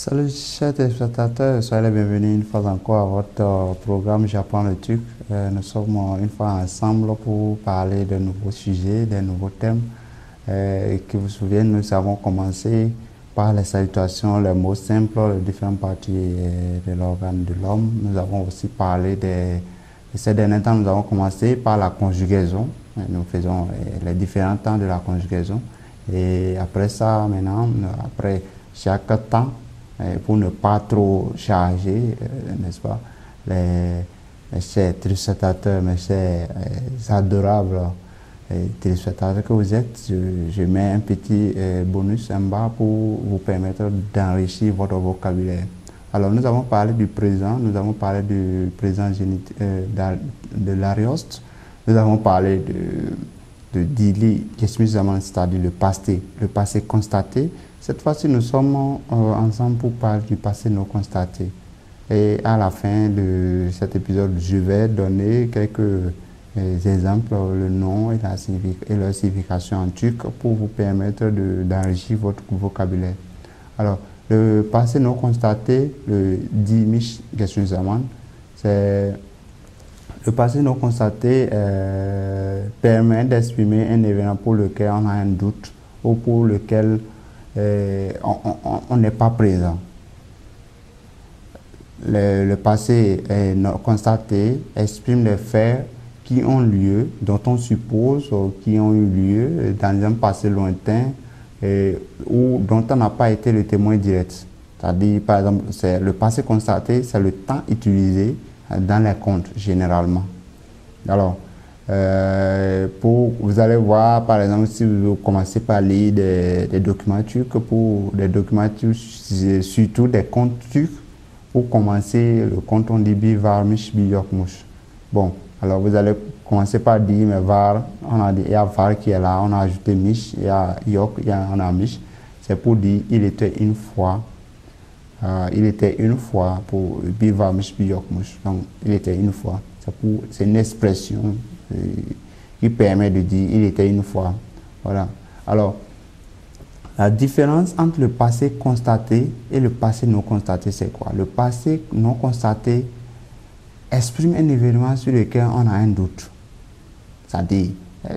Salut chers téléspectateurs, soyez les bienvenus une fois encore à votre programme J'apprends le truc. Nous sommes une fois ensemble pour parler de nouveaux sujets, de nouveaux thèmes. Qui vous souvenez, nous avons commencé par les salutations, les mots simples, les différentes parties de l'organe de l'homme. Nous avons aussi parlé ces derniers temps, nous avons commencé par la conjugaison. Nous faisons les différents temps de la conjugaison. Et après ça, maintenant, après chaque temps, pour ne pas trop charger, n'est-ce pas, les chers téléspectateurs, mes chers adorables téléspectateurs que vous êtes, je mets un petit bonus en bas pour vous permettre d'enrichir votre vocabulaire. Alors, nous avons parlé du présent, nous avons parlé du présent de l'arioste, nous avons parlé de Dili, c'est-à-dire le passé constaté. Cette fois-ci, nous sommes ensemble pour parler du passé non constaté. Et à la fin de cet épisode, je vais donner quelques exemples, le nom et leur signification en turc pour vous permettre d'enrichir votre vocabulaire. Alors, le passé non constaté, le Dimiş geçmiş zaman, c'est le passé non constaté permet d'exprimer un événement pour lequel on a un doute ou pour lequel on n'est pas présent. Le passé non constaté exprime les faits qui ont lieu, dont on suppose qui ont eu lieu dans un passé lointain ou dont on n'a pas été le témoin direct. C'est-à-dire, par exemple, le passé constaté, c'est le temps utilisé dans les contes, généralement. Alors, vous allez voir, par exemple, si vous commencez par lire des documents turcs, surtout des contes turcs, pour commencer, le conte, on dit bir varmış bir yokmuş. Bon, alors vous allez commencer par dire, mais var, il y a var qui est là, on a ajouté mish, il y a yok, on a mish. C'est pour dire, il était une fois, pour bir varmış bir yokmuş. Donc, il était une fois. C'est une expression qui permet de dire il était une fois. Voilà. Alors, la différence entre le passé constaté et le passé non constaté, c'est quoi? Le passé non constaté exprime un événement sur lequel on a un doute. C'est-à-dire,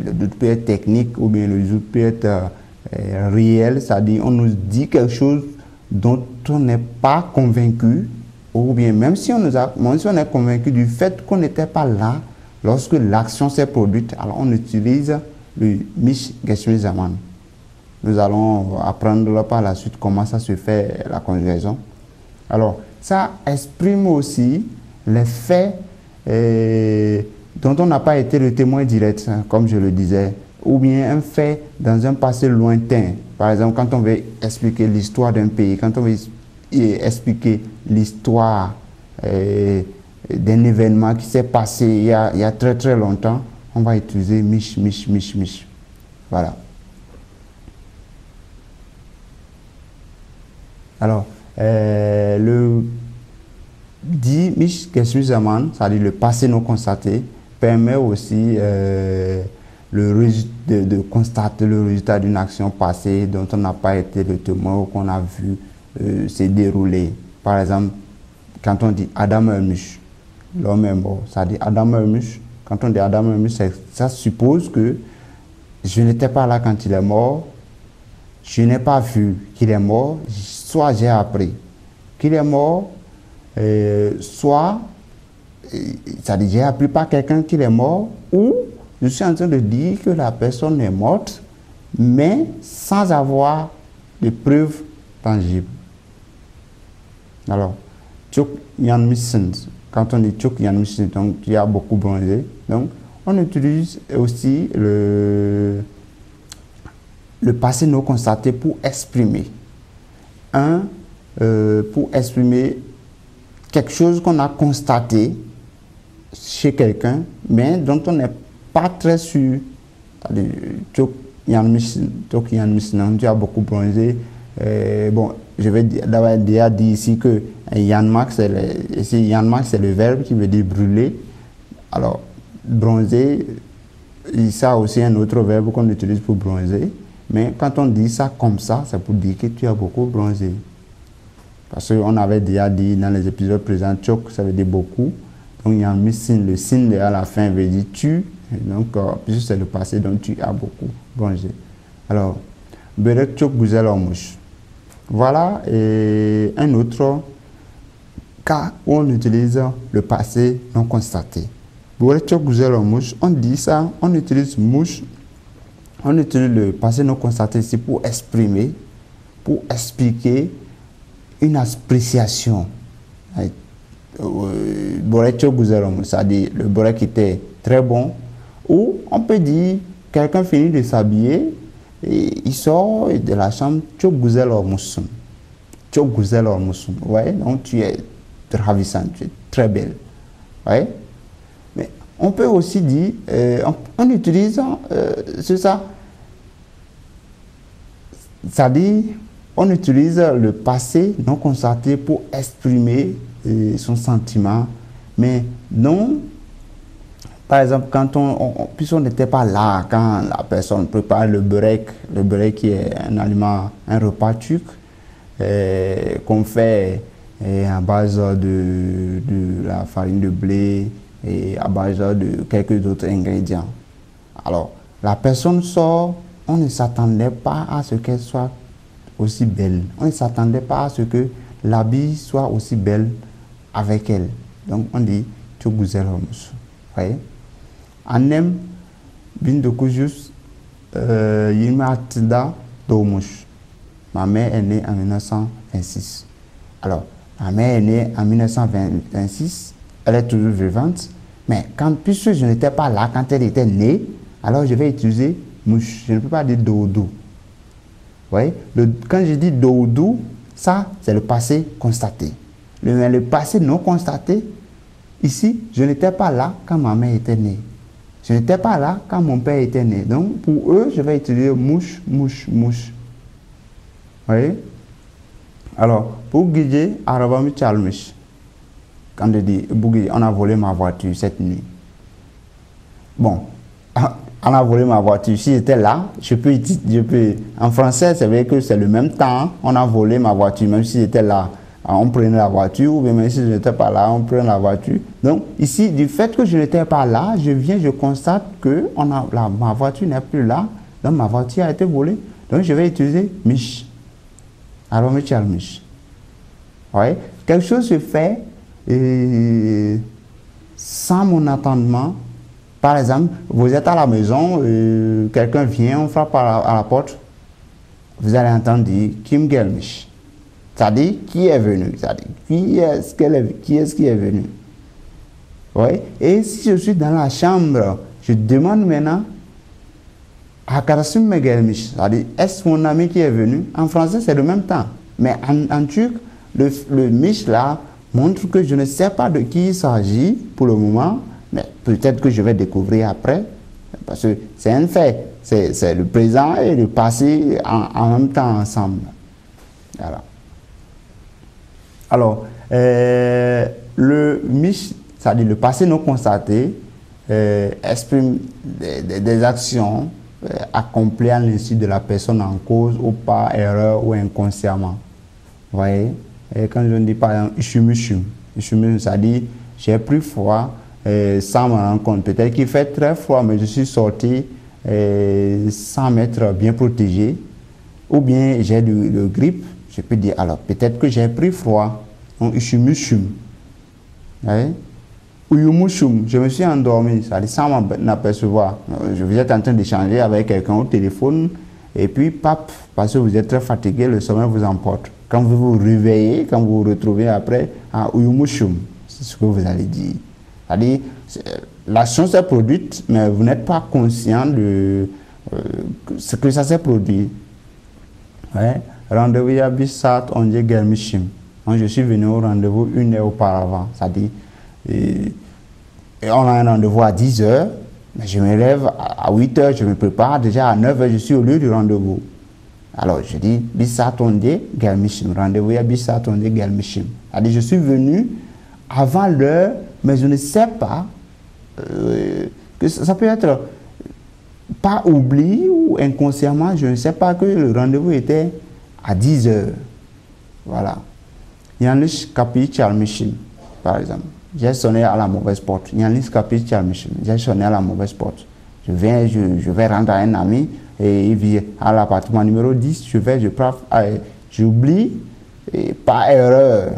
le doute peut être technique ou bien le doute peut être réel. C'est-à-dire, on nous dit quelque chose dont on n'est pas convaincu, ou bien même si on est convaincu du fait qu'on n'était pas là lorsque l'action s'est produite, alors on utilise le Mish Geçmiş Zaman. Nous allons apprendre par la suite comment ça se fait, la conjugaison. Alors, ça exprime aussi les faits dont on n'a pas été le témoin direct, comme je le disais, ou bien un fait dans un passé lointain. Par exemple, quand on veut expliquer l'histoire d'un pays, quand on veut expliquer l'histoire d'un événement qui s'est passé il y a très très longtemps, on va utiliser mish, mish, mish, mish. Voilà. Alors, le dit mish geçmiş zaman, c'est-à-dire le passé non constaté, permet aussi de constater le résultat d'une action passée dont on n'a pas été le témoin ou qu'on a vu se dérouler. Par exemple, quand on dit Adam ölmüş, l'homme est mort, ça dit Adam ölmüş. Quand on dit Adam ölmüş, ça suppose que je n'étais pas là quand il est mort, je n'ai pas vu qu'il est mort, soit j'ai appris qu'il est mort, soit ça dit j'ai appris par quelqu'un qu'il est mort, ou je suis en train de dire que la personne est morte, mais sans avoir de preuves tangibles. Alors, çok yanmışsın. Quand on dit çok yanmışsın, donc tu as beaucoup bronzé. Donc, on utilise aussi le passé non constaté pour exprimer. Pour exprimer quelque chose qu'on a constaté chez quelqu'un, mais dont on n'est pas très sûr. Çok yanmışsın, tu as beaucoup bronzé. Bon, je vais d'abord déjà dire ici que yanmak, c'est le verbe qui veut dire brûler. Alors, bronzer, ça aussi un autre verbe qu'on utilise pour bronzer. Mais quand on dit ça comme ça, c'est pour dire que tu as beaucoup bronzé. Parce qu'on avait déjà dit dans les épisodes présents, chok, ça veut dire beaucoup. Donc, il y a mis signe. Le signe à la fin veut dire tu. Et donc, puisque c'est le passé, donc tu as beaucoup mangé. Alors, berek chok guzel mouche. Voilà et un autre cas où on utilise le passé non constaté. Berek chok guzel mouche, on dit ça, on utilise mouche, on utilise le passé non constaté ici pour exprimer, pour expliquer une appréciation. C'est-à-dire le borek était très bon. Ou on peut dire, quelqu'un finit de s'habiller et il sort de la chambre, tu gouzel or moussum. Tu gouzel or moussum. Ouais, donc tu es ravissante, tu es très belle. Ouais. Mais on peut aussi dire, on utilise, c'est ça. C'est-à-dire, on utilise le passé non constaté pour exprimer son sentiment, mais non, par exemple, quand puisqu'on n'était pas là, quand la personne prépare le burek qui est un aliment, un repas turc, qu'on fait à base de la farine de blé et à base de quelques autres ingrédients. Alors, la personne sort, on ne s'attendait pas à ce qu'elle soit aussi belle. On ne s'attendait pas à ce que l'habit soit aussi belle avec elle. Donc on dit tu gouzel homus. Voyez? Anem bin de kujus yima atida domush. Ma mère est née en 1926. Alors, ma mère est née en 1926. Elle est toujours vivante. Mais puisque je n'étais pas là quand elle était née, alors je vais utiliser mouche. Je ne peux pas dire doudou. Voyez? Quand je dis doudou, ça, c'est le passé constaté. Le passé non constaté, ici, je n'étais pas là quand ma mère était née. Je n'étais pas là quand mon père était né. Donc, pour eux, je vais utiliser mouche, mouche, mouche. Vous voyez? Alors, pour guider, Arabami Chalmish. Quand je dis, on a volé ma voiture cette nuit. Bon, on a volé ma voiture. Si j'étais là, je peux. En français, c'est vrai que c'est le même temps. On a volé ma voiture, même si j'étais là. On prenait la voiture, ou bien même si je n'étais pas là, on prenait la voiture. Donc, ici, du fait que je n'étais pas là, je constate que ma voiture n'est plus là. Donc, ma voiture a été volée. Donc, je vais utiliser Mich. Alors, Mich. Ouais. Quelque chose se fait sans mon attendement. Par exemple, vous êtes à la maison, quelqu'un vient, on frappe à la porte. Vous allez entendre dire Kim Gelmish. C'est-à-dire, qui est venu? C'est-à-dire, qui est-ce qui est venu? Oui. Et si je suis dans la chambre, je demande maintenant à Karasim Megelmish. C'est-à-dire, est-ce mon ami qui est venu? En français, c'est le même temps. Mais en turc, le mish là montre que je ne sais pas de qui il s'agit pour le moment, mais peut-être que je vais découvrir après. Parce que c'est un fait. C'est le présent et le passé en même temps ensemble. Voilà. Alors, le mish, c'est-à-dire le passé non constaté, exprime des actions accomplies à l'insu de la personne en cause ou par erreur ou inconsciemment. Vous voyez? Et quand je dis par exemple, ishum, c'est-à-dire j'ai pris froid sans me rendre compte. Peut-être qu'il fait très froid, mais je suis sorti sans m'être bien protégé. Ou bien j'ai le grippe. Je peux dire, alors, peut-être que j'ai pris froid. Donc, ishumushum. Uyumushum, je me suis endormi, ça dit sans m'apercevoir. Vous êtes en train d'échanger avec quelqu'un au téléphone, et puis, pap, parce que vous êtes très fatigué, le sommeil vous emporte. Quand vous vous réveillez, quand vous vous retrouvez après, à uyumushum, c'est ce que vous allez dire. C'est-à-dire, l'action s'est produite, mais vous n'êtes pas conscient de ce que ça s'est produit. Ouais. Rendez-vous à Bissat, on dit Gelmishim. Je suis venu au rendez-vous 1 heure auparavant. C'est-à-dire, on a un rendez-vous à 10 h, mais je me lève à 8 h, je me prépare. Déjà à 9 h, je suis au lieu du rendez-vous. Alors, je dis Bissat, on dit Gelmishim. Rendez-vous à Bissat, on dit Gelmishim. C'est-à-dire, je suis venu avant l'heure, mais je ne sais pas que ça peut être pas oubli ou inconsciemment, je ne sais pas que le rendez-vous était à 10 h. Voilà. Yannis Kapi Chalmichim, par exemple. J'ai sonné à la mauvaise porte. Yannis Kapi Chalmichim. J'ai sonné à la mauvaise porte. Je vais rendre à un ami et il vient à l'appartement numéro 10. J'oublie et par erreur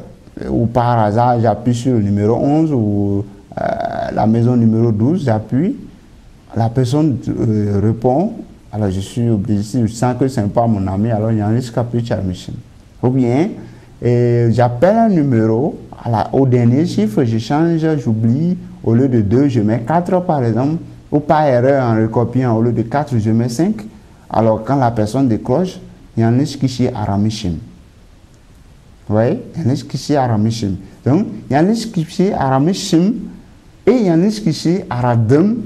ou par hasard, j'appuie sur le numéro 11 ou la maison numéro 12, j'appuie. La personne répond. Alors je suis obligé, je sens que ce n'est pas mon ami, alors il y a un risque à plus Chalmichim. Ou bien, j'appelle un numéro, au dernier chiffre, je change, j'oublie, au lieu de 2, je mets 4 par exemple, ou par erreur en recopiant, au lieu de 4, je mets 5. Alors quand la personne décroche, il y a un risque qui est Aramishim. Vous voyez, il y a un risque qui est Aramishim. Donc, il y a un risque qui est Aramishim et il y a un risque qui est Aradum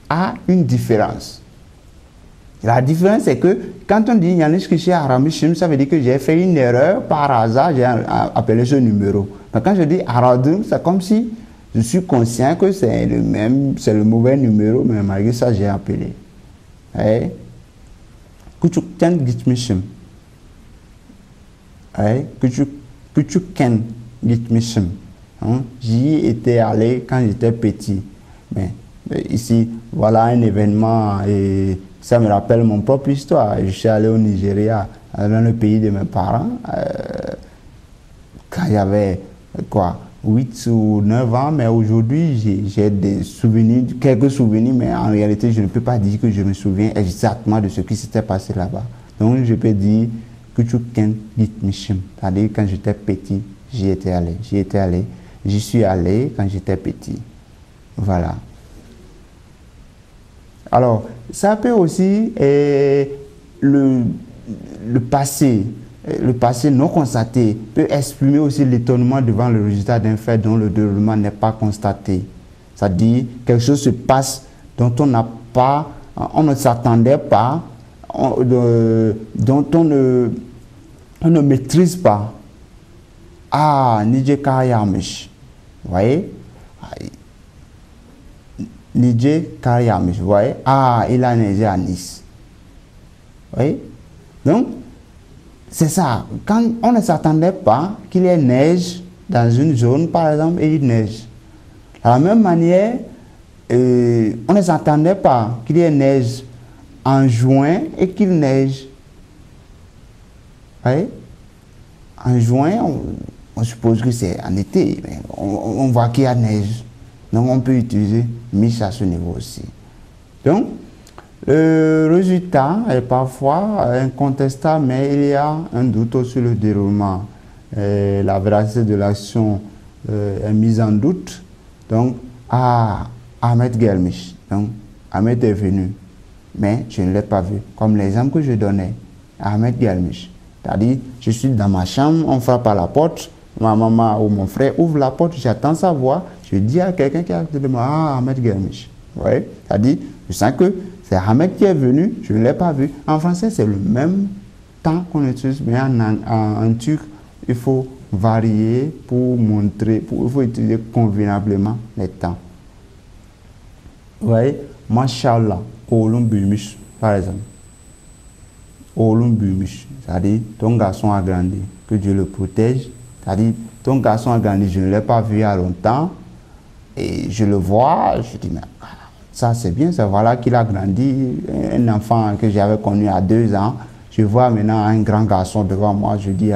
a une différence. La différence, c'est que quand on dit Yannis Kishi Aramishim, ça veut dire que j'ai fait une erreur par hasard, j'ai appelé ce numéro. Mais quand je dis Aradum, c'est comme si je suis conscient que c'est le mauvais numéro, mais malgré ça, j'ai appelé. Kuchukten Gitmishim. Kuchuken Gitmishim. J'y étais allé quand j'étais petit. Mais ici, voilà un événement et ça me rappelle mon propre histoire. Je suis allé au Nigeria, dans le pays de mes parents, quand il y avait 8 ou 9 ans, mais aujourd'hui j'ai des souvenirs, quelques souvenirs, mais en réalité je ne peux pas dire que je me souviens exactement de ce qui s'était passé là-bas. Donc je peux dire que tu ken dit mishim, c'est-à-dire quand j'étais petit, j'y suis allé quand j'étais petit. Voilà. Alors, ça peut aussi le passé non constaté peut exprimer aussi l'étonnement devant le résultat d'un fait dont le déroulement n'est pas constaté. C'est-à-dire quelque chose se passe dont on ne s'attendait pas, dont on ne maîtrise pas. Ah, Nije Kayamish. Vous voyez? Nije Kayamish. Vous voyez? Ah, il a neigé à Nice. Vous voyez? Donc, c'est ça. Quand on ne s'attendait pas qu'il y ait neige dans une zone, par exemple, et il neige. De la même manière, on ne s'attendait pas qu'il y ait neige en juin et qu'il neige. Vous voyez? En juin, on suppose que c'est en été, mais on voit qu'il y a neige. Donc on peut utiliser Mich à ce niveau aussi. Donc, le résultat est parfois incontestable, mais il y a un doute sur le déroulement. La véracité de l'action est mise en doute. Donc, Ahmed Gelmich. Donc, Ahmed est venu, mais je ne l'ai pas vu. Comme l'exemple que je donnais, Ahmed Gelmich. C'est-à-dire, je suis dans ma chambre, on frappe à la porte, ma maman ou mon frère ouvre la porte, j'attends sa voix, je dis à quelqu'un qui est à côté de moi, Ahmed Gelmich. Vous voyez? C'est-à-dire, je sens que c'est Ahmed qui est venu, je ne l'ai pas vu. En français, c'est le même temps qu'on utilise, mais en turc, il faut varier pour montrer, il faut utiliser convenablement les temps. Vous voyez? Mashallah, Olum Bimish, par exemple. Olum Bimish, c'est-à-dire ton garçon a grandi, que Dieu le protège. C'est-à-dire ton garçon a grandi, je ne l'ai pas vu il y a longtemps, et je le vois, je dis, mais ça c'est bien, ça voilà qu'il a grandi, un enfant que j'avais connu à 2 ans, je vois maintenant un grand garçon devant moi, je dis,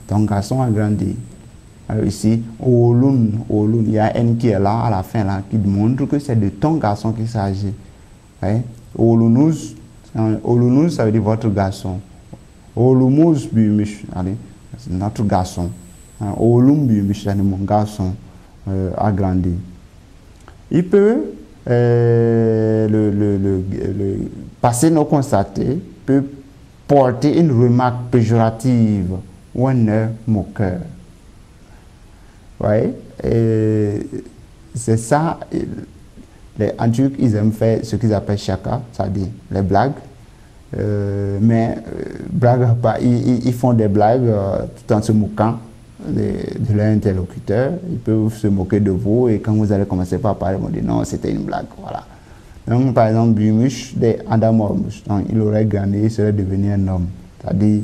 ton garçon a grandi. Alors ici, Olun, il y a un qui est là, à la fin, là, qui montre que c'est de ton garçon qu'il s'agit. Olunus, ça veut dire votre garçon. Olumuz Bimish, c'est notre garçon. Olum Bimish, c'est mon garçon a grandi. Il peut, le passé non constaté peut porter une remarque péjorative ou un air moqueur. Ouais, c'est ça. En turc, ils aiment faire ce qu'ils appellent shaka, c'est-à-dire les blagues. Ils font des blagues tout en se moquant de leur interlocuteur. Ils peuvent se moquer de vous et quand vous allez commencer par parler, ils vont dire non, c'était une blague. Voilà. Donc, par exemple, Bimush de Adamormus, il aurait grandi, il serait devenu un homme. C'est-à-dire,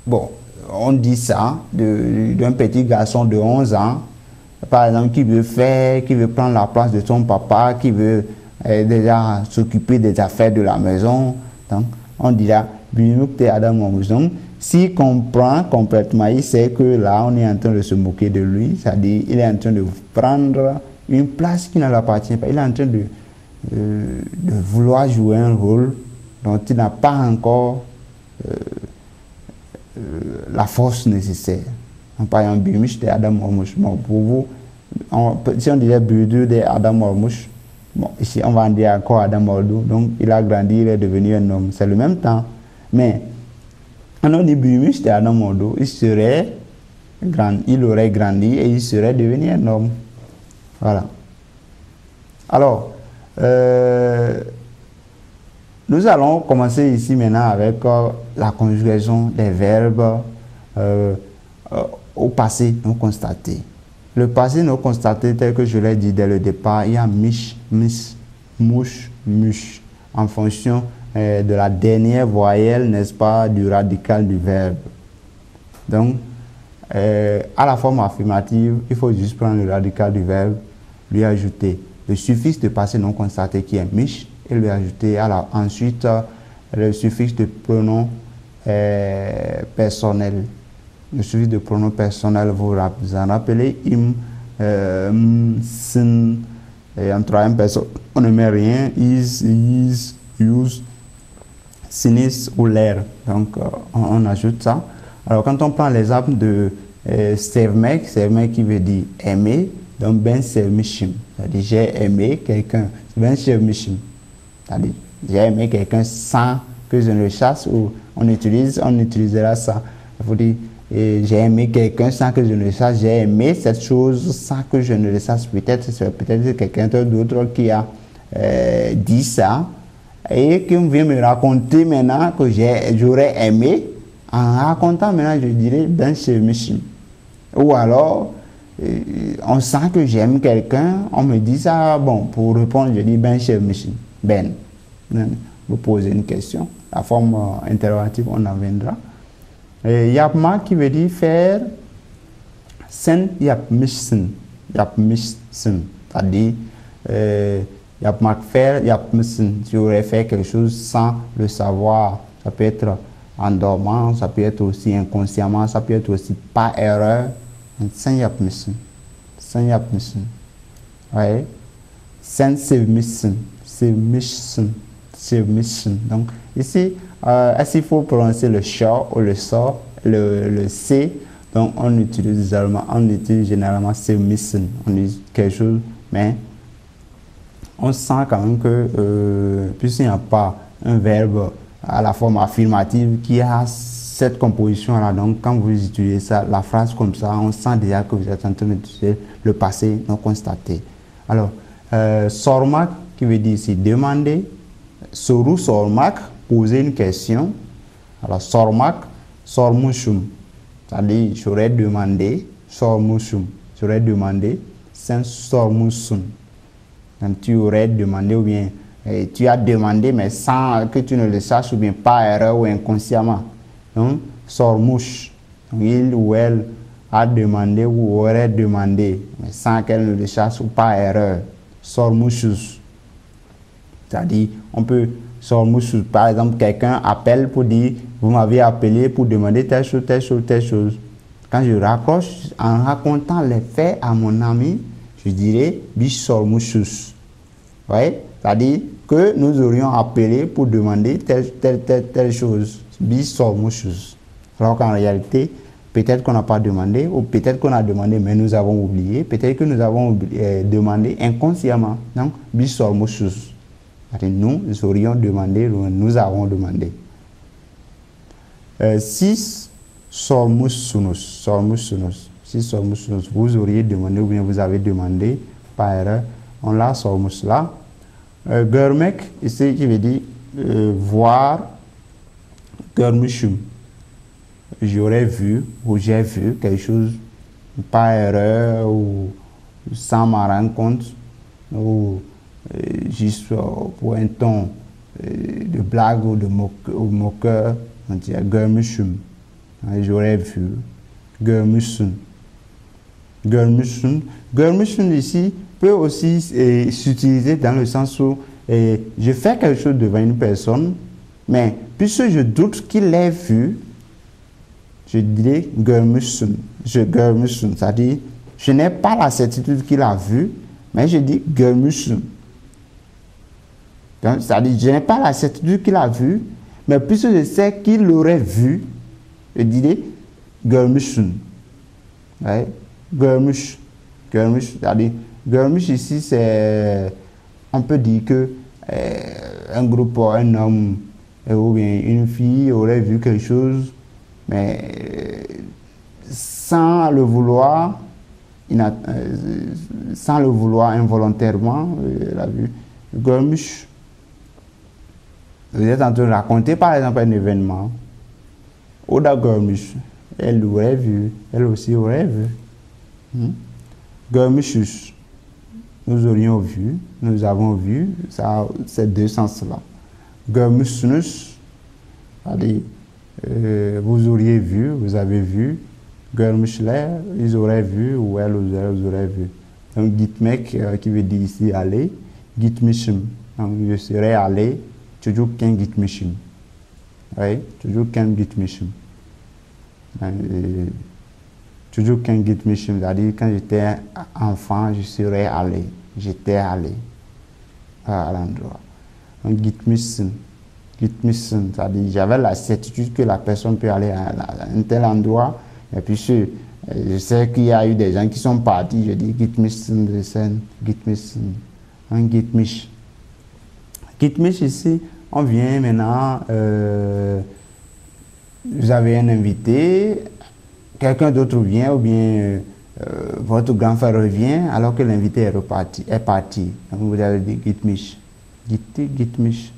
bon, on dit ça d'un petit garçon de 11 ans, par exemple, qui veut prendre la place de son papa, qui veut déjà s'occuper des affaires de la maison. Donc, on dit là, donc, s'il comprend complètement, il sait que là, on est en train de se moquer de lui, c'est-à-dire, il est en train de prendre une place qui ne l'appartient pas. Il est en train de vouloir jouer un rôle dont il n'a pas encore la force nécessaire. Par exemple, Bimush de Adam Ormouch. Bon, pour vous, si on disait Budu de Adam Ormouch, bon, ici on va en dire encore Adam Ordo, donc il a grandi, il est devenu un homme. C'est le même temps. Mais, on a dit Bimush de Adam Ordo, il aurait grandi et il serait devenu un homme. Voilà. Alors, nous allons commencer ici maintenant avec la conjugaison des verbes au passé non constaté. Le passé non constaté, tel que je l'ai dit dès le départ, il y a mich, mis, mouche, muche, en fonction de la dernière voyelle, n'est-ce pas, du radical du verbe. Donc, à la forme affirmative, il faut juste prendre le radical du verbe, lui ajouter le suffixe de passé non constaté qui est mich, et lui ajouter ensuite le suffixe de pronom personnel. Le suffixe de pronom personnel, vous en rappelez, im, sin, et en troisième personne, on ne met rien, is, use, sinis ou l'air. Donc, on ajoute ça. Alors, quand on prend l'exemple de sevmek qui veut dire aimer, donc ben sevmishim, c'est-à-dire j'ai aimé quelqu'un, ben sevmishim, c'est-à-dire j'ai aimé quelqu'un sans que je ne le chasse, ou on utilisera ça. Il faut dire j'ai aimé quelqu'un sans que je ne le sache, j'ai aimé cette chose sans que je ne le sache. Peut-être quelqu'un d'autre qui a dit ça et qui vient me raconter maintenant que j'aurais aimé. En racontant maintenant, je dirais ben sevmishim. Ou alors on sent que j'aime quelqu'un, on me dit ça, bon, pour répondre, je dis ben sevmishim. Ben, vous posez une question, la forme interrogative, on en viendra. Yapma qui veut dire faire sen yapmishsen, c'est-à-dire yapmak faire yapmishsen, tu aurais fait quelque chose sans le savoir. Ça peut être en dormant, ça peut être aussi inconsciemment, ça peut être aussi par erreur. Sen yapmishsen, ouais, sen sevmishsen. Donc ici, est-ce qu'il faut prononcer le ch ou le so, le c? Donc on utilise généralement sevmishsen. On dit quelque chose, mais on sent quand même que puisqu'il n'y a pas un verbe à la forme affirmative qui a cette composition là, donc quand vous utilisez ça, la phrase comme ça, on sent déjà que vous êtes en train d'utiliser le passé non constaté. Alors, sormak qui veut dire ici demander, soru sormak, poser une question. Alors sormak, sormushum, c'est-à-dire j'aurais demandé, sormushum, j'aurais demandé, c'est sormusum. Donc tu aurais demandé ou bien tu as demandé mais sans que tu ne le saches ou bien par erreur ou inconsciemment. Donc sormush, il ou elle a demandé ou aurait demandé mais sans qu'elle ne le sache ou par erreur. Sormushus, c'est-à-dire on peut sormushus, par exemple quelqu'un appelle pour dire vous m'avez appelé pour demander telle chose, telle chose, telle chose. Quand je raccroche en racontant les faits à mon ami, je dirais bish sormushus. Vous voyez, c'est-à-dire que nous aurions appelé pour demander telle chose, bish sormushus. Alors qu'en réalité, peut-être qu'on n'a pas demandé, ou peut-être qu'on a demandé, mais nous avons oublié. Peut-être que nous avons demandé inconsciemment. Donc, bish sormushus. Nous aurions demandé, nous avons demandé. 6 sormusunus. Si sormusunus, vous auriez demandé, ou bien vous avez demandé par erreur, on l'a sormus là. Görmek, ici, qui veut dire voir, görmüşüm. J'aurais vu ou j'ai vu quelque chose par erreur ou sans m'en rendre compte ou juste pour un ton de blague ou de moqueur, on dit görmüşüm. J'aurais vu. Görmüşsün. Görmüşsün. Görmüşsün ici peut aussi s'utiliser dans le sens où je fais quelque chose devant une personne, mais puisque je doute qu'il l'ait vu, je dirais görmüşsün. Görmüşsün, c'est-à-dire je n'ai pas la certitude qu'il a vu, mais je dis görmüşsün. C'est-à-dire je n'ai pas la certitude qu'il a vu, mais puisque je sais qu'il l'aurait vu, je dirais görmüşsün. Ouais. Görmüş. Görmüş, c'est-à-dire görmüş ici, c'est, on peut dire que un groupe, un homme ou bien une fille aurait vu quelque chose, mais sans le vouloir, sans le vouloir involontairement, elle a vu. Görmüş. Vous êtes en train de raconter par exemple un événement. Oda görmüş. Elle l'aurait vu, elle aussi aurait vu. Görmüşüz. Nous aurions vu, nous avons vu, ça, ces deux sens-là. Görmüşsünüz, c'est-à-dire vous auriez vu, vous avez vu. Görmüşler, ils auraient vu, ou elles auraient vu. Donc gitmek, qui veut dire ici aller, gitmişim. Donc je serais allé, çocukken gitmişim. Oui, çocukken gitmişim. Çocukken gitmişim, c'est-à-dire quand j'étais enfant, je serais allé. J'étais allé à l'endroit. Donc gitmişsin, gitmişsin, c'est-à-dire j'avais la certitude que la personne peut aller à un tel endroit. Et puis je sais qu'il y a eu des gens qui sont partis, je dis gitmişsin de scène, gitmişsin, un gitmiş. Gitmiş ici, on vient maintenant, vous avez un invité, quelqu'un d'autre vient ou bien votre grand frère revient alors que l'invité est parti. Donc vous avez dit gitmiş, gitmiş,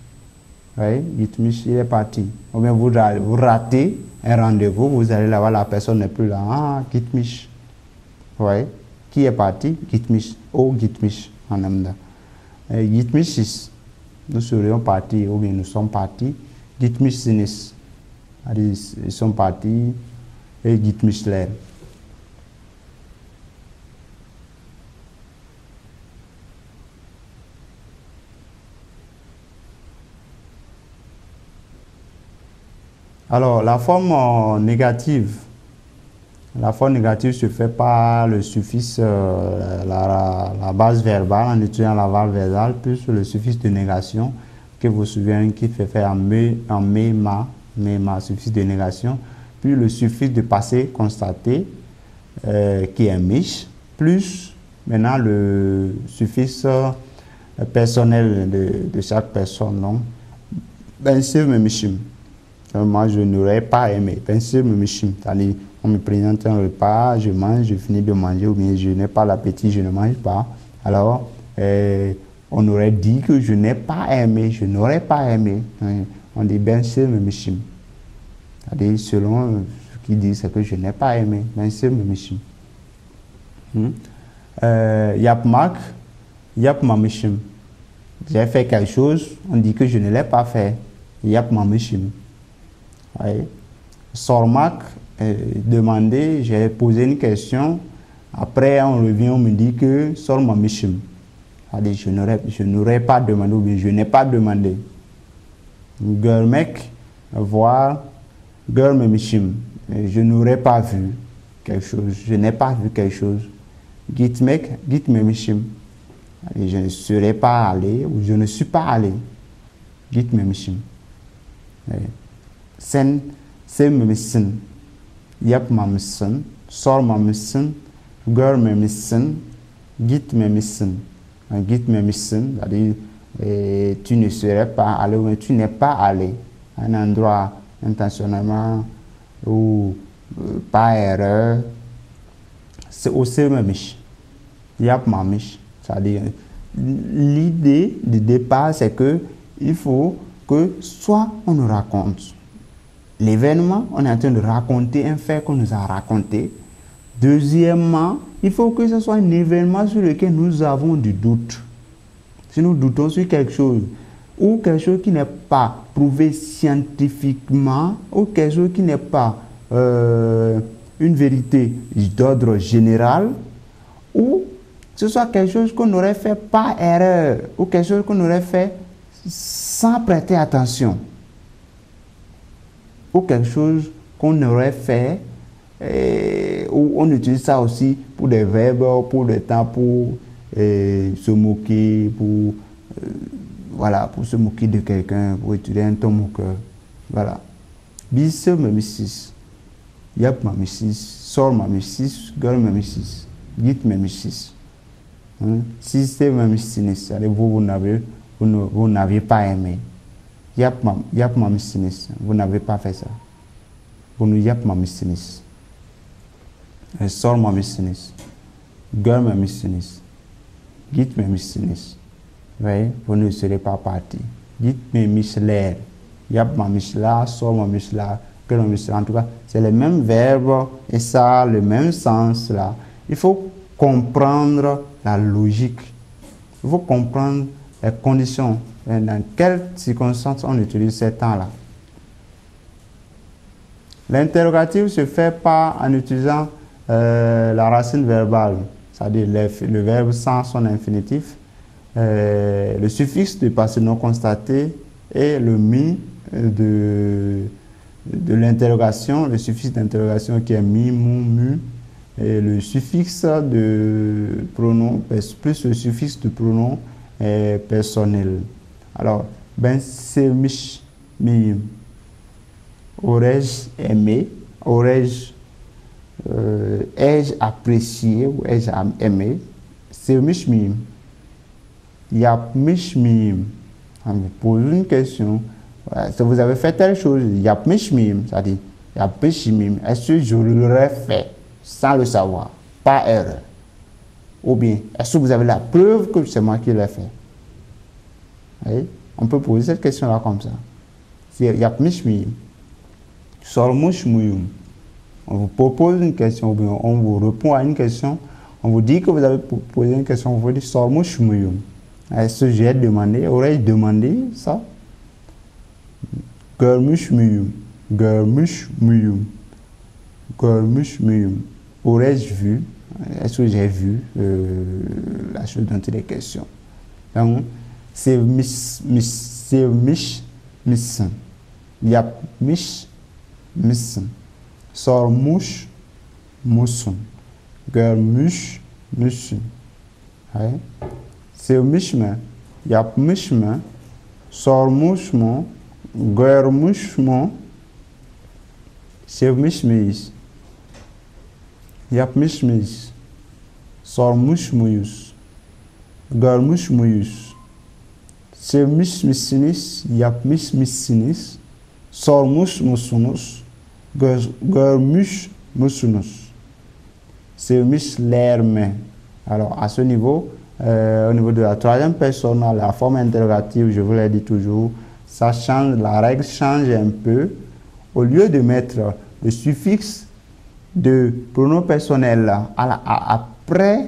oui, gitmiş, il est parti. Ou bien vous ratez un rendez-vous, vous allez là-bas, la personne n'est plus là, ah, gitmiş, oui, qui est parti, gitmiş, oh gitmiş en amda. Gitmişiz, nous serions partis ou bien nous sommes partis, gitmişsiniz, ils sont partis. Et gitmişler. Alors, la forme négative. La forme négative se fait par le suffixe, la base verbale, en utilisant la base verbale, plus le suffixe de négation, que vous vous souvenez qui fait faire en ma, suffixe de négation. Puis le suffixe de passé constaté, qui est mich, plus maintenant le suffixe personnel de chaque personne. Donc, ben sûr, mishim. Moi, je n'aurais pas aimé. Ben sûr, mishim. C'est-à-dire, on me présente un repas, je mange, je finis de manger, ou bien je n'ai pas l'appétit, je ne mange pas. Alors, on aurait dit que je n'ai pas aimé, je n'aurais pas aimé. On dit ben sûr, mishim. C'est-à-dire, selon ce qu'ils disent, c'est que je n'ai pas aimé. Mais c'est mishim. Yapmak, yapmamışım. J'ai fait quelque chose, on dit que je ne l'ai pas fait. Yapmamışım. Sormak, demander, j'ai posé une question. Après, on revient, on me dit que sormamışım. C'est-à-dire, je n'aurais pas demandé, ou bien je n'ai pas demandé. Görmek, voir. Görmemişim, je n'aurais pas vu quelque chose, je n'ai pas vu quelque chose. Gitmek, gitmemişim, je ne serais pas allé ou je ne suis pas allé. Gitmemişim. Sen sevmemişsin, yapmamışsın, sormamışsın, görmemişsin, gitmemişsin. Gitmemişsin, c'est-à-dire tu ne serais pas allé ou tu n'es pas allé à un endroit intentionnellement ou par erreur. C'est aussi mamish. Yapmamış. C'est-à-dire, l'idée du départ, c'est que il faut que soit on nous raconte l'événement, on est en train de raconter un fait qu'on nous a raconté. Deuxièmement, il faut que ce soit un événement sur lequel nous avons du doute. Si nous doutons sur quelque chose, ou quelque chose qui n'est pas prouvé scientifiquement, ou quelque chose qui n'est pas une vérité d'ordre général, ou que ce soit quelque chose qu'on aurait fait par erreur, ou quelque chose qu'on aurait fait sans prêter attention, ou quelque chose qu'on aurait fait, ou on utilise ça aussi pour des verbes, pour le temps, pour se moquer, pour voilà, pour se moquer de quelqu'un, pour utiliser un ton moqueur. Voilà. Bis memisis. Yap memisis. Sol memisis. Girl memisis. Git memisis. Si c'est memisis, c'est-à-dire vous n'avez pas aimé. Yap memisis. Vous n'avez pas fait ça. Vous ne yap memisis. Sol memisis. Girl memisis. Git memisis. Voyez, vous ne serez pas parti. Dites-moi Michler. Yap ma Michla, sol ma Michla, que ma Michla. En tout cas, c'est le même verbe et ça a le même sens là. Il faut comprendre la logique. Il faut comprendre les conditions. Dans quelles circonstances on utilise ces temps-là. L'interrogatif se fait pas en utilisant la racine verbale, c'est-à-dire le verbe sans son infinitif. Le suffixe du passé non constaté et le mi de l'interrogation, le suffixe d'interrogation qui est mi, mu, mu, et le suffixe de pronom plus le suffixe de pronom personnel. Alors, ben c'est mich, mi, aurais-je aimé, aurais-je ai-je apprécié ou ai-je aimé, c'est mich, mi. Yap mishmim. On vous pose une question. Si vous avez fait telle chose, yap mishmim, c'est-à-dire yap mishmim, est-ce que je l'aurais fait sans le savoir, par erreur? Ou bien, est-ce que vous avez la preuve que c'est moi qui l'ai fait? Voyez? On peut poser cette question-là comme ça. Yap mishmim. Sormushmuyum. On vous propose une question, ou bien on vous répond à une question. On vous dit que vous avez posé une question, on vous dit sormushmuyum. Est-ce que j'ai demandé, aurais-je demandé ça? Görmüşmüyüm, görmüşmüyüm, görmüşmüyüm. Aurais-je vu? Est-ce que j'ai vu la chose dont il est question? Donc, c'est mich, missen. Yap mich, missen. Sormuş, musun. Görmüş, müsün. Right? Sevmiş mi, yapmış mı, sormuş mu, görmüş mü, sevmiş miyiz, yapmış mıyız, sormuş muyuz, görmüş müyüz, sevmiş misiniz, yapmış mısınız, sormuş musunuz, görmüş musunuz, sevmişler mi? Alors, à ce niveau, au niveau de la troisième personne, la forme interrogative, je vous l'ai dit toujours, ça change, la règle change un peu. Au lieu de mettre le suffixe de pronom personnel après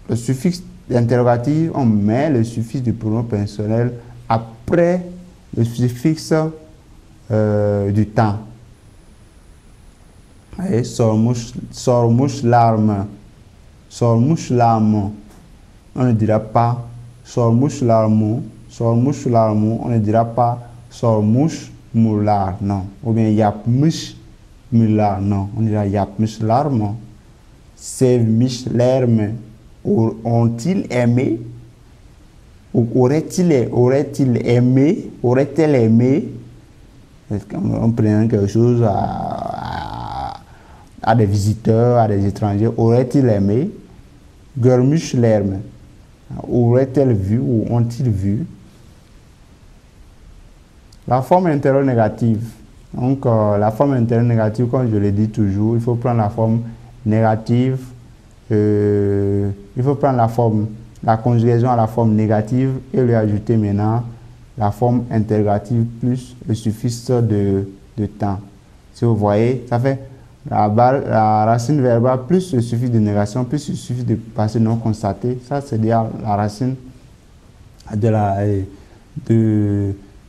le suffixe interrogatif, on met le suffixe du pronom personnel après le suffixe du temps. Et sormuş larme, sormuş larme. On ne dira pas sormuş larmu, on ne dira pas sormuş mular, non. Ou bien yapmış mular, non. On dira yapmış larmu. Sevmişler mi? Ont-ils aimé? Ou aurait-il aimé? Aurait-elle aimé? On prend quelque chose à des visiteurs, à des étrangers. Aurait-il aimé? Görmüşler mi? Aurait-elle vu ou ont-ils vu? La forme interrogative. Donc, la forme interrogative, comme je le dis toujours, il faut prendre la forme négative. Il faut prendre la conjugaison à la forme négative et lui ajouter maintenant la forme interrogative plus le suffixe de temps. Si vous voyez, ça fait la racine verbale plus le suffixe de négation plus le suffixe de passé non constaté. Ça, c'est dire la racine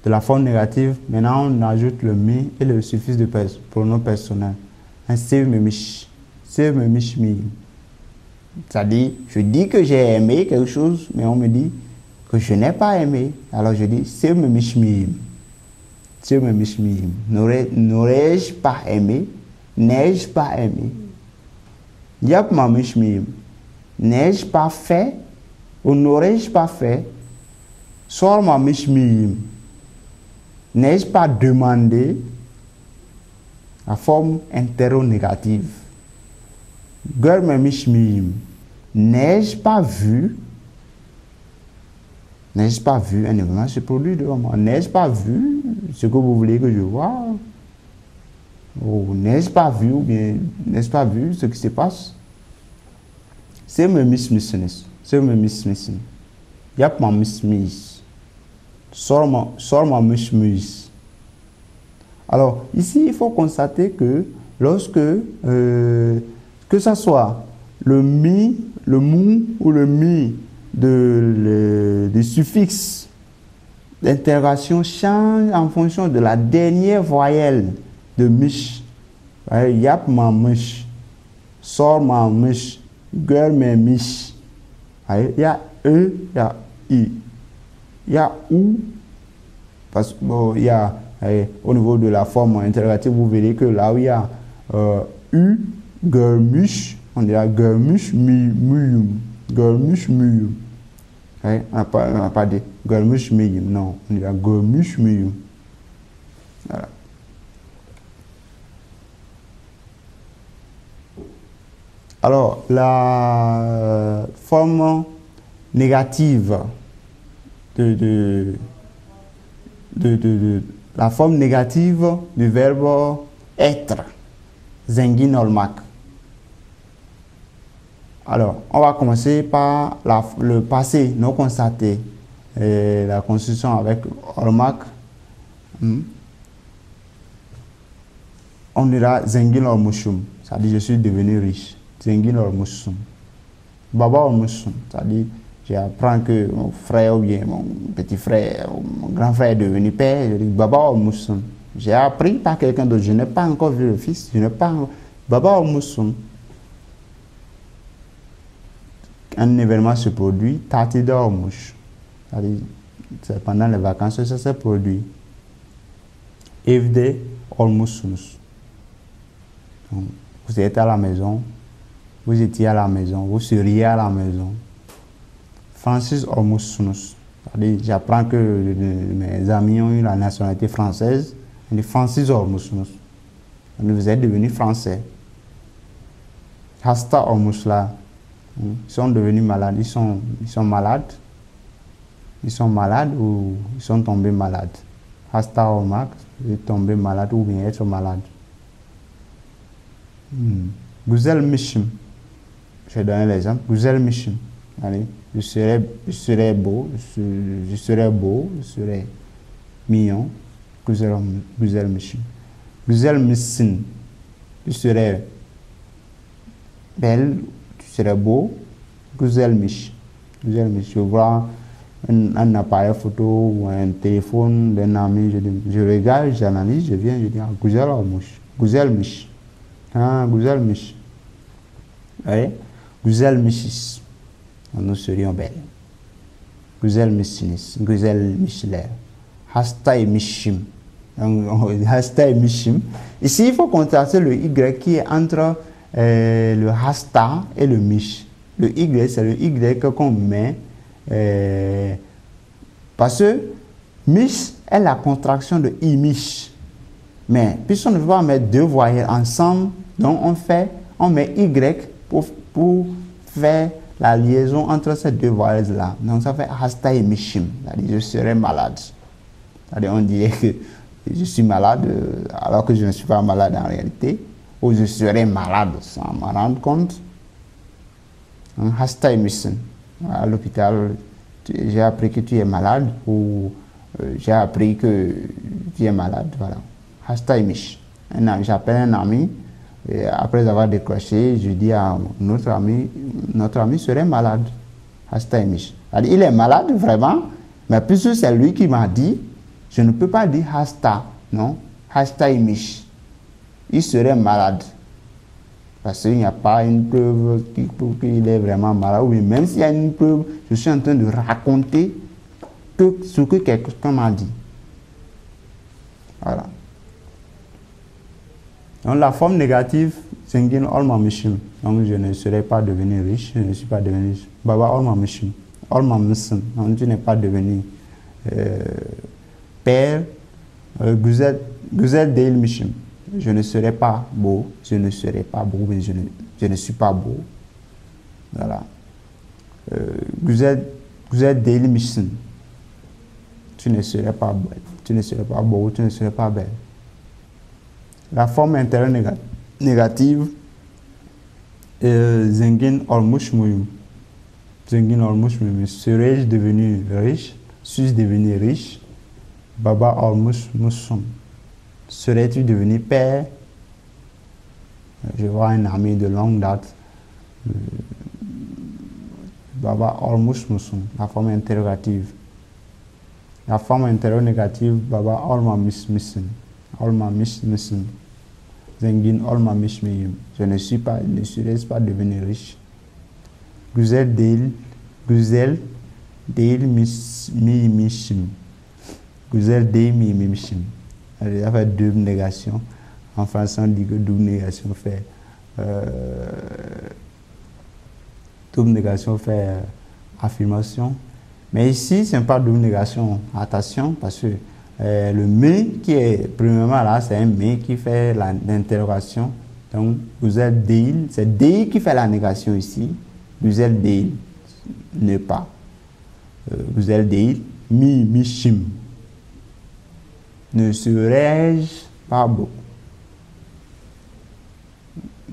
de la forme négative, maintenant on ajoute le mi et le suffixe de pronom personnel. Un se me mich. Se me mich mi. C'est-à-dire, je dis que j'ai aimé quelque chose, mais on me dit que je n'ai pas aimé. Alors je dis se me mich mi. Se me mich mi. N'aurais-je pas aimé? N'ai-je pas aimé? Yap ma mich mi. N'ai-je pas fait? Ou n'aurais-je pas fait? Sors ma mich mi. N'ai-je pas demandé? La forme interrogative. Gör me mich mi. N'ai-je pas vu? N'ai-je pas vu un événement se produire devant moi? N'ai-je pas vu ce que vous voulez que je voie? Ou n'ai-je pas vu, ou bien n'ai-je pas vu ce qui se passe? C'est me miss. C'est me miss. Yap ma miss. Sors ma miss. Alors, ici, il faut constater que lorsque, que ça soit le mi, le mou ou le mi des suffixes d'interrogation change en fonction de la dernière voyelle de mich. Yap ma mich. Sors ma mich. Gör me mich. Il y a E, il y a I. Il y a OU. Parce que il y a au niveau de la forme interrogative, vous verrez que là où il y a U, Görmüş, on dira Görmüş müyüm. Görmüş müyüm. On n'a pas dit Görmüş müyüm, non, on dira Görmüş müyüm. Voilà. Alors, la forme négative la forme négative du verbe être, zengin olmak. Alors, on va commencer par le passé non constaté, la construction avec olmak. On dira zengin olmushum, c'est-à-dire je suis devenu riche. Zengin olmushum. Baba olmushum, c'est-à-dire j'apprends que mon frère ou bien mon petit frère, mon grand frère est devenu père. Je dis Baba olmushum. J'ai appris par quelqu'un d'autre. Je n'ai pas encore vu le fils. Je n'ai pas. Baba olmushum. Un événement se produit. Tatida olmush. C'est pendant les vacances que ça s'est produit. Evde olmusunuz. Vous êtes à la maison. Vous étiez à la maison, vous seriez à la maison. Francis olmusunuz. C'est-à-dire, j'apprends que mes amis ont eu la nationalité française. On dit Francis olmusunuz. Vous êtes devenus français. Hasta olmusla. Ils sont devenus malades. Ils sont malades. Ils sont malades ou ils sont tombés malades. Hasta olmak, tomber malade ou bien être malade. Güzel mişim. Je vais donner l'exemple. Güzel mişim. Allez, je serais beau, je serais mignon. Güzel mişim. Güzel mişsin. Tu serais belle, tu serais beau. Güzel miş. Je vois un appareil photo ou un téléphone d'un ami, je regarde, j'analyse, je viens, je dis Güzel olmuş. Güzel miş. Ah, güzel miş. Oui. Güzel mişiz. Nous serions belles. Güzel mişsiniz. Güzel mişler. Hastaymışım. Hastaymışım. Ici, il faut contraster le Y qui est entre le hasta et le mish. Le Y, c'est le Y qu'on met parce que mish est la contraction de imish. Mais puisqu'on ne veut pas mettre deux voyelles ensemble, donc on met Y pour faire la liaison entre ces deux voyelles-là. Donc ça fait hastay mishim, c'est-à-dire je serai malade. C'est-à-dire on dirait que je suis malade alors que je ne suis pas malade en réalité, ou je serai malade sans m'en rendre compte. Hastay mishim. À l'hôpital, j'ai appris que tu es malade, ou j'ai appris que tu es malade, voilà. Hastay mish. J'appelle un ami. Et après avoir décroché, je dis à notre ami serait malade. Il est malade vraiment, mais puisque c'est lui qui m'a dit, Je ne peux pas dire hasta, non. Hasta imish. Il serait malade. Parce qu'il n'y a pas une preuve qui prouve qu'il est vraiment malade. Oui, même s'il y a une preuve, je suis en train de raconter ce que quelqu'un m'a dit. Voilà. Donc la forme négative, Zengin Olma Mishim. Donc je ne serais pas devenu riche, je ne suis pas devenu riche. Baba Olma Mishim. Olma Mishim. Donc tu n'es pas devenu père. Guzel Deil Mishim. Je ne serai pas beau, je ne serai pas beau, mais je ne suis pas beau. Voilà. Guzel Deil Mishim. Tu ne serais pas belle, tu ne serais pas beau, tu ne serais pas belle. La forme intérieure négative, Zengin Olmush Muyum. Zengin Olmush Muyum. Serais-je devenu riche? Suis-je devenu riche? Baba Olmush Musum. Serais-tu devenu père? Je vois un ami de longue date. Baba Olmush Musum. La forme interrogative. La forme intérieure négative, Baba Olma Missin. Olma Missin. Zengin Olma Mishmiyum. Je ne serais pas devenu riche. Guzel Deil Mishim. Guzel Deil Mishim. Il y a deux négations. En français, on dit que double négation fait affirmation. Mais ici, ce n'est pas double négation. Attention, parce que le mais qui est premièrement là, c'est un mais qui fait l'interrogation. Donc, Guzel Deil, c'est Deil qui fait la négation ici. Guzel Deil, ne pas. Guzel Deil, Mishim. Ne serais-je pas beau?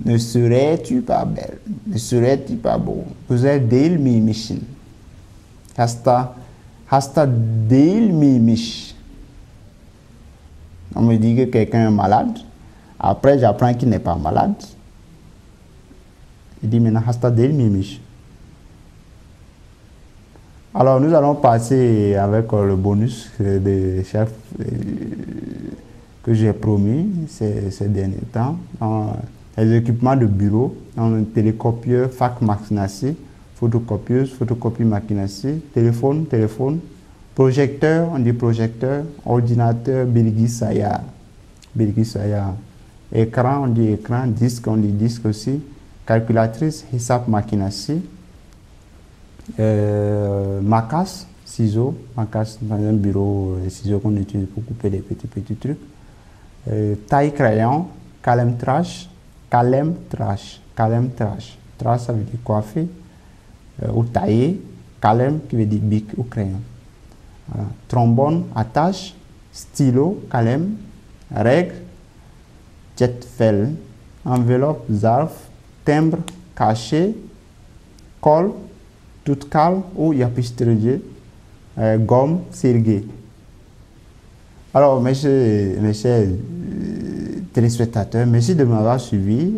Ne serais-tu pas belle? Ne serais-tu pas beau? Guzel Deil Mishin. Hasta Deil Mish. On me dit que quelqu'un est malade. Après, j'apprends qu'il n'est pas malade. Il dit maintenant Hasta Deil Mish. Alors, nous allons passer avec le bonus de chef que j'ai promis ces derniers temps. Les équipements de bureau, télécopieur, fac machinacé, photocopieuse, photocopie machinacée, téléphone, projecteur, on dit projecteur, ordinateur, Bilgisaya, écran, on dit écran, disque, on dit disque aussi, calculatrice, Hisap machinacé, macasse, ciseaux, macasse dans un bureau, les ciseaux qu'on utilise pour couper des petits trucs, taille crayon, calem trash, trash, ça veut dire coiffer, ou tailler, calem qui veut dire bic ou crayon. Voilà. Trombone, attache, stylo, calem, règle, jet fel, enveloppe, zarf, timbre, cachet, colle, toute calme ou yapistredier, gomme, sirgué. Alors, mes chers téléspectateurs, merci de m'avoir suivi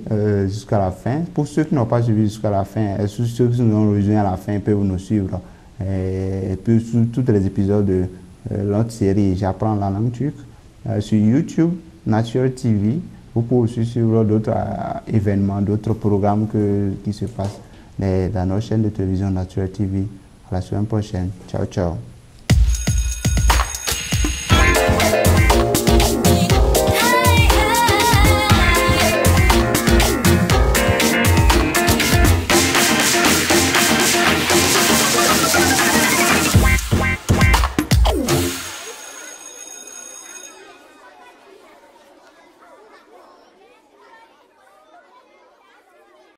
jusqu'à la fin. Pour ceux qui n'ont pas suivi jusqu'à la fin, ceux qui nous ont rejoints à la fin peuvent nous suivre. Et puis sur tous les épisodes de notre série J'apprends la langue turque sur YouTube, Nature TV. Vous pouvez aussi suivre d'autres événements, d'autres programmes qui se passent dans nos chaînes de télévision Nature TV. À la semaine prochaine. Ciao, ciao.